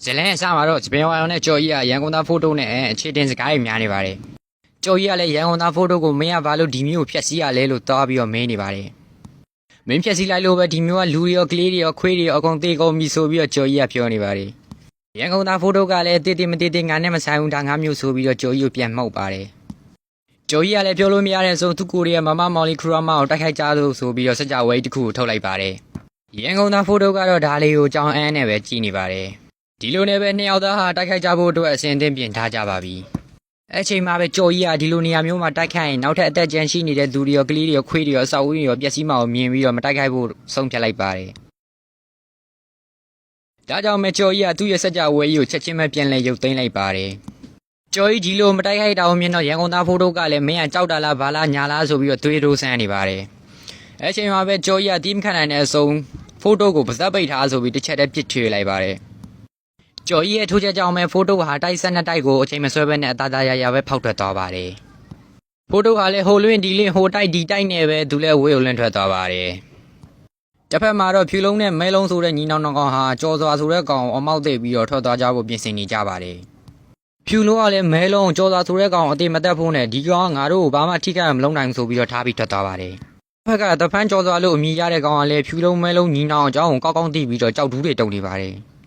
ဇလန်အစမှာတော့စပင်ဝါရောနဲ့ကြော်ကြီးကရန်ကုန်သားဖိုးတိုးနဲ့အခြေတင်စကားတွေများနေပါတယ်။ကြော်ကြီးကလည်းရန်ကုန်သားဖိုးတိုးကိုမင်းကဘာလို့ဒီမျိုးကိုဖျက်ဆီးရလဲလို့တောင်းပြီးတော့မင်းနေပါတယ်။မင်းဖျက်ဆီးလိုက်လို့ပဲဒီမျိုးကလူတွေရောကလေးတွေရောခွေးတွေရောအကုန်သေးကုန်ပြီဆိုပြီးတော့ကြော်ကြီးကပြောနေပါတယ်။ရန်ကုန်သားဖိုးတိုးကလည်းတေးတေးမတေးတေးငါနဲ့မဆိုင်ဘူးဒါငါမျိုးဆိုပြီးတော့ကြော်ကြီးကိုပြန်မှုတ်ပါတယ်။ကြော်ကြီးကလည်းပြောလို့မရတဲ့ဆိုသူကိုရီးယားမမမော်လီခရမကိုတိုက်ခိုက်ကြလို့ဆိုပြီးတော့စကြဝဠာတစ်ခုကိုထုတ်လိုက်ပါတယ်။ရန်ကုန်သားဖိုးတိုးကတော့ဒါလေးကိုကြောင်အန်းနဲ့ပဲကြည်နေပါတယ်။ဒီလိုနဲ့ပဲနှစ်ယောက်သားဟာတိုက်ခိုက်ကြဖို့အတွက်အစဉ်အသင့်ပြင်ထားကြပါပြီ။အဲ့ချိန်မှာပဲကြော်ကြီးကဒီလိုနေရာမျိုးမှာတိုက်ခိုက်ရင်နောက်ထပ်အသက်ကျန်ရှိနေတဲ့သူတွေရောကလေးတွေရောခွေးတွေရောအဆောက်အဦတွေရောပျက်စီးမှာကိုမြင်ပြီးတော့မတိုက်ခိုက်ဖို့ဆုံးဖြတ်လိုက်ပါတယ်။ဒါကြောင့်ပဲကြော်ကြီးကသူ့ရဲ့စကြဝဠာကြီးကိုချက်ချင်းပဲပြန်လဲရုပ်သိမ်းလိုက်ပါတယ်။ကြော်ကြီးဒီလိုမတိုက်ခိုက်တာကိုမြင်တော့ရန်ကုန်သားဖိုးတိုးကလည်းမင်းကကြောက်တာလားဘာလားညာလားဆိုပြီးတော့သွေးတိုးဆန်းနေပါတယ်။အဲ့ချိန်မှာပဲကြော်ကြီးကတီးမခံနိုင်တဲ့အဆုံးဖိုးတိုးကိုပါဇက်ပိတ်ထားဆိုပြီးတစ်ချက်တည်းပစ်ထွေလိုက်ပါတယ်။ကြော်ကြီးရဲ့ထိုးချက်ကြောင့်ပဲဖိုးတိုးဟာတိုက်ဆက်နှစ်တိုက်ကိုအချိန်မဆွဲဘဲနဲ့အသာသာရရပဲဖောက်ထွက်သွားပါတယ်။ဖိုးတိုးကလည်းဟိုလွင့်ဒီလင့်ဟိုတိုက်ဒီတိုက်နဲ့ပဲသူလည်းဝေးကိုလွင့်ထွက်သွားပါတယ်။တစ်ဖက်မှာတော့ဖြူလုံးနဲ့မဲလုံးဆိုတဲ့ညီနောင်နှကောင်ဟာကြော်စွာဆိုတဲ့ကောင်အမောက်သိပ်ပြီးတော့ထွက်သွားကြဖို့ပြင်ဆင်နေကြပါတယ်။ဖြူလုံးကလည်းမဲလုံးကြော်စွာဆိုတဲ့ကောင်အသေးမတက်ဖို့နဲ့ဒီကောင်ကငါတို့ကိုဘာမှထိခိုက်မလုပ်နိုင်ဆိုပြီးတော့ထားပြီးထွက်သွားပါတယ်။တစ်ဖက်ကတဖန်ကြော်စွာလို့အမည်ရတဲ့ကောင်ကလည်းဖြူလုံးမဲလုံးညီနောင်အကြောင်းကိုကောက်ကောက်သိပြီးတော့ကြောက်တူးတွေတုံနေပါတယ်။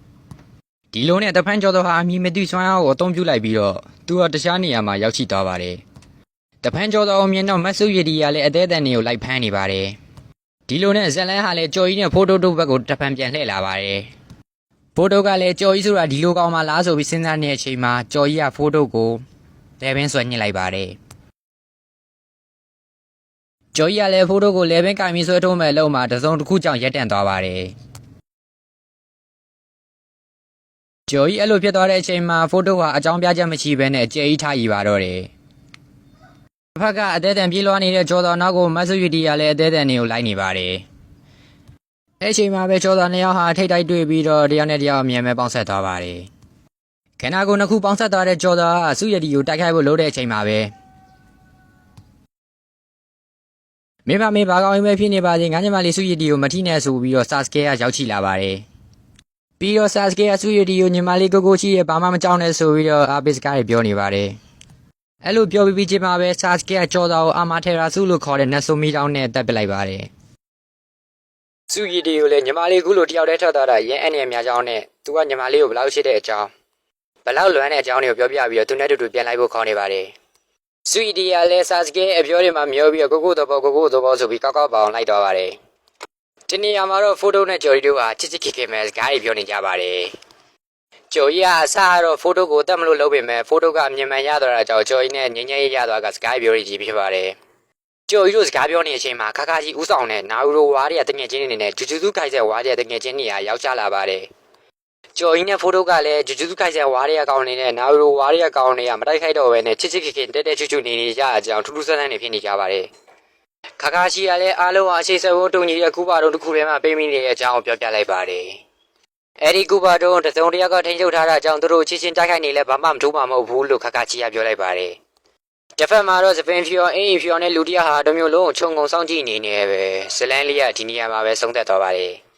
ဒီလိုနဲ့တဖန်ကျော်တော်ဟာအမည်မသိစွမ်းအားကိုအသုံးပြုလိုက်ပြီးတော့သူကတခြားနေရာမှာရောက်ရှိသွားပါတယ်။တဖန်ကျော်တော်မြင်တော့မတ်ဆုရည်ဒီကလည်းအသေးအတန်တွေကိုလိုက်ဖမ်းနေပါတယ်။ဒီလိုနဲ့ဇလန်ဟာလည်းကြော်ကြီးနဲ့ဖိုးတိုးတို့ဘက်ကိုတဖန်ပြန်လှည့်လာပါတယ်။ဖိုးတိုးကလည်းကြော်ကြီးဆိုတာဒီလိုကောင်မှလားဆိုပြီးစဉ်းစားနေတဲ့အချိန်မှာကြော်ကြီးကဖိုးတိုးကိုလဲပင်ဆွဲညှစ်လိုက်ပါတယ်။ကြော်ကြီးကလည်းဖိုးတိုးကိုလဲပင်ကင်ပြီးဆွဲထိုးမဲ့အလုံးမှာတစုံတစ်ခုကြောင့်ရက်တန့်သွားပါတယ်။ကျော်ကြီးအဲ့လိုဖြစ်သွားတဲ့အချိန်မှာဖိုးတိုးဟာအကြောင်းပြချက်မရှိဘဲနဲ့ကြဲကြီးထားရပါတော့တယ်။တစ်ဖက်ကအသေးအံပြေးလွှားနေတဲ့ကျော်တော်နောက်ကိုမတ်ဆုရည်တီကလည်းအသေးအံတွေကိုလိုက်နေပါတယ်။အဲ့ချိန်မှာပဲကျော်တော်နှစ်ယောက်ဟာထိတ်တိုက်တွေ့ပြီးတော့တယောက်နဲ့တယောက်အမြဲပဲပေါင်းဆက်သွားပါတယ်။ခန္ဓာကိုယ်နှစ်ခုပေါင်းဆက်သွားတဲ့ကျော်တော်ဟာဆုရည်တီကိုတိုက်ခိုက်ဖို့လုပ်တဲ့အချိန်မှာပဲမင်းဘာကောင်းရင်ပဲဖြစ်နေပါစေငါညမလေးဆုရည်တီကိုမထိနဲ့ဆိုပြီးတော့ဆာစကဲကရောက်ရှိလာပါတယ်။ပြီးတော့ဆာစကေအဆူရီဒီကိုညီမလေးကိုရှိရဲ့ဘာမှမကြောက်နဲ့ဆိုပြီးတော့အာဘစ်စကားတွေပြောနေပါတယ်။အဲ့လိုပြောပြီးချင်းမှာပဲဆာစကေကကြော်တာကိုအာမာထေရာစုလို့ခေါ်တဲ့နတ်ဆိုမီတောင်းနဲ့တက်ပစ်လိုက်ပါတယ်။ဆူရီဒီကိုလည်းညီမလေးခုလိုတယောက်တည်းထွက်သွားတာရင်းအနေများကြောင်းနဲ့သူကညီမလေးကိုဘယ်လောက်ရှိတဲ့အကြောင်းဘယ်လောက်လွမ်းတဲ့အကြောင်းတွေကိုပြောပြပြီးတော့သူနဲ့တူတူပြန်လိုက်ဖို့ခေါ်နေပါတယ်။ဆူရီဒီကလည်းဆာစကေအပြောတွေမှာမျောပြီးတော့ကိုသဘောဆိုပြီးကောက်ပေါအောင်လိုက်တော့ပါတယ်။ဒီနေရာမှာတော့ဖိုးတိုးနဲ့ကျော်ကြီးတို့ဟာချစ်ချစ်ခင်ခင်ပဲစကားတွေပြောနေကြပါတယ်။ကျော်ကြီးကအစားကတော့ဖိုးတိုးကိုတတ်မလို့လုပ်ပေမဲ့ဖိုးတိုးကအမြင်မှန်ရသွားတာကြောင့်ကျော်ကြီးနဲ့ငြိမ်းချမ်းရေးရသွားကစကားပြောနေကြီးဖြစ်ပါတယ်။ကျော်ကြီးတို့စကားပြောနေတဲ့အချိန်မှာခါခါကြီးဥဆောင်တဲ့နာယူရိုဝါတွေကတငယ်ချင်းတွေနဲ့ဂျူဂျူစုခိုက်ဆက်ဝါတဲ့တငယ်ချင်းတွေဟာရောက်ချလာပါတယ်။ကျော်ကြီးနဲ့ဖိုးတိုးကလည်းဂျူဂျူစုခိုက်ဆက်ဝါတွေကကောင်းနေတဲ့နာယူရိုဝါတွေကကောင်းနေတာမတိုက်ခိုက်တော့ဘဲနဲ့ချစ်ချစ်ခင်ခင်တက်ချွတ်နေနေကြအကြောင်းထူးထူးဆန်းဆန်းနေဖြစ်နေကြပါတယ်။ခါခါရှိရလဲအားလုံးအရှိစဝုံတုံကြီးရဲ့ကူပါတုံတစ်ခုထဲမှာပေးမိနေတဲ့အကြောင်းကိုပြောပြလိုက်ပါတယ်။အဲဒီကူပါတုံတစုံတယောက်ကထိန်းချုပ်ထားတာကြောင့်သူတို့ချင်းချင်းတိုက်ခိုက်နေလဲဘာမှမထူးမှာမဟုတ်ဘူးလို့ခါခါချီရပြောလိုက်ပါတယ်။တစ်ဖက်မှာတော့စပင်ဖျော်အင်းဖျော်နဲ့လူတယောက်ဟာတမျိုးလုံးခြုံငုံစောင့်ကြည့်နေနေပဲဇလန်လေးကဒီနေရာမှာပဲဆုံးသက်သွားပါတယ်။